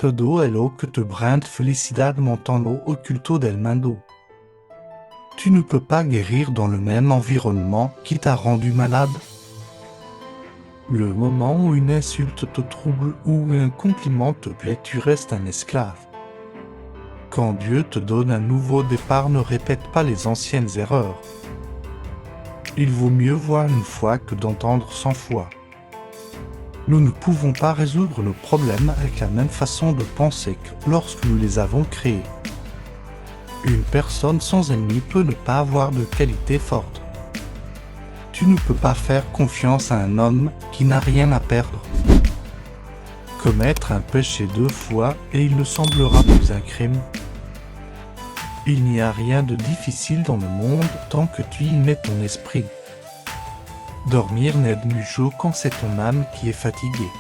todo es lo que te brinda felicidad montando oculto del mundo. Tu ne peux pas guérir dans le même environnement qui t'a rendu malade. Le moment où une insulte te trouble ou un compliment te plaît, tu restes un esclave. Quand Dieu te donne un nouveau départ, ne répète pas les anciennes erreurs. Il vaut mieux voir une fois que d'entendre 100 fois. Nous ne pouvons pas résoudre nos problèmes avec la même façon de penser que lorsque nous les avons créés. Une personne sans ennemi peut ne pas avoir de qualité forte. Tu ne peux pas faire confiance à un homme qui n'a rien à perdre. Commettre un péché 2 fois et il ne semblera plus un crime. Il n'y a rien de difficile dans le monde tant que tu y mets ton esprit. Dormir n'est mucho quand c'est ton âme qui est fatiguée.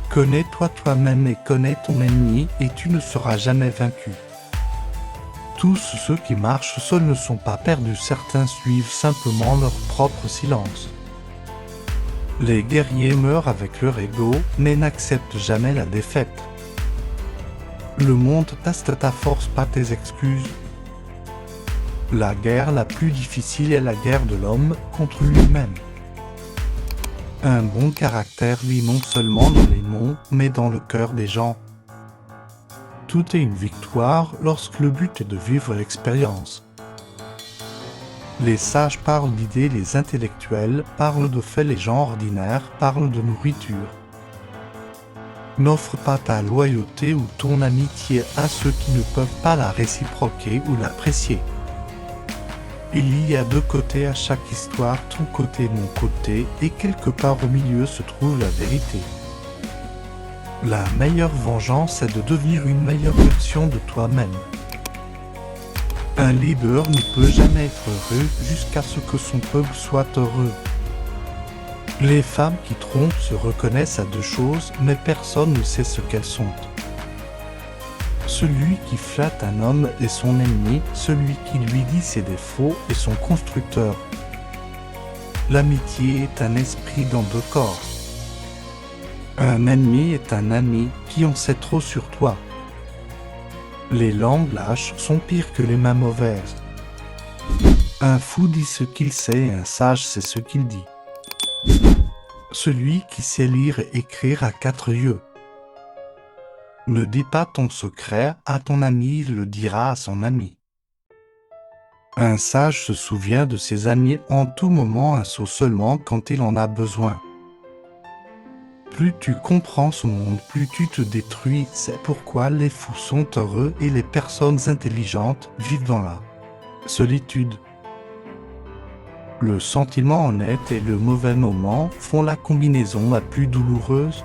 Connais-toi toi-même et connais ton ennemi et tu ne seras jamais vaincu. Tous ceux qui marchent seuls ne sont pas perdus, certains suivent simplement leur propre silence. Les guerriers meurent avec leur ego, mais n'acceptent jamais la défaite. Le monde teste ta force, pas tes excuses. La guerre la plus difficile est la guerre de l'homme contre lui-même. Un bon caractère vit non seulement dans les mots, mais dans le cœur des gens. Tout est une victoire lorsque le but est de vivre l'expérience. Les sages parlent d'idées, les intellectuels parlent de faits, les gens ordinaires parlent de nourriture. N'offre pas ta loyauté ou ton amitié à ceux qui ne peuvent pas la réciproquer ou l'apprécier. Il y a 2 côtés à chaque histoire, ton côté, mon côté, et quelque part au milieu se trouve la vérité. La meilleure vengeance est de devenir une meilleure version de toi-même. Un leader ne peut jamais être heureux jusqu'à ce que son peuple soit heureux. Les femmes qui trompent se reconnaissent à 2 choses, mais personne ne sait ce qu'elles sont. Celui qui flatte un homme est son ennemi, celui qui lui dit ses défauts est son constructeur. L'amitié est un esprit dans 2 corps. Un ennemi est un ami qui en sait trop sur toi. Les langues lâches sont pires que les mains mauvaises. Un fou dit ce qu'il sait et un sage sait ce qu'il dit. Celui qui sait lire et écrire a 4 yeux. Ne dis pas ton secret à ton ami, il le dira à son ami. Un sage se souvient de ses amis en tout moment, un sot seulement quand il en a besoin. Plus tu comprends ce monde, plus tu te détruis. C'est pourquoi les fous sont heureux et les personnes intelligentes vivent dans la solitude. Le sentiment honnête et le mauvais moment font la combinaison la plus douloureuse.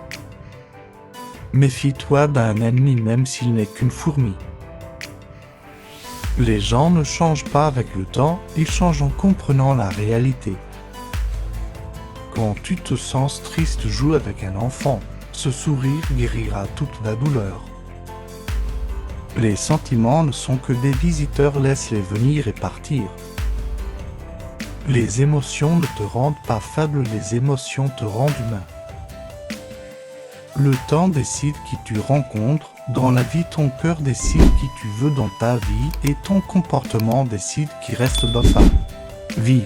Méfie-toi d'un ennemi même s'il n'est qu'une fourmi. Les gens ne changent pas avec le temps, ils changent en comprenant la réalité. Quand tu te sens triste, joue avec un enfant. Ce sourire guérira toute la douleur. Les sentiments ne sont que des visiteurs, laisse-les venir et partir. Les émotions ne te rendent pas faible, les émotions te rendent humain. Le temps décide qui tu rencontres, dans la vie ton cœur décide qui tu veux dans ta vie et ton comportement décide qui reste dans ta vie.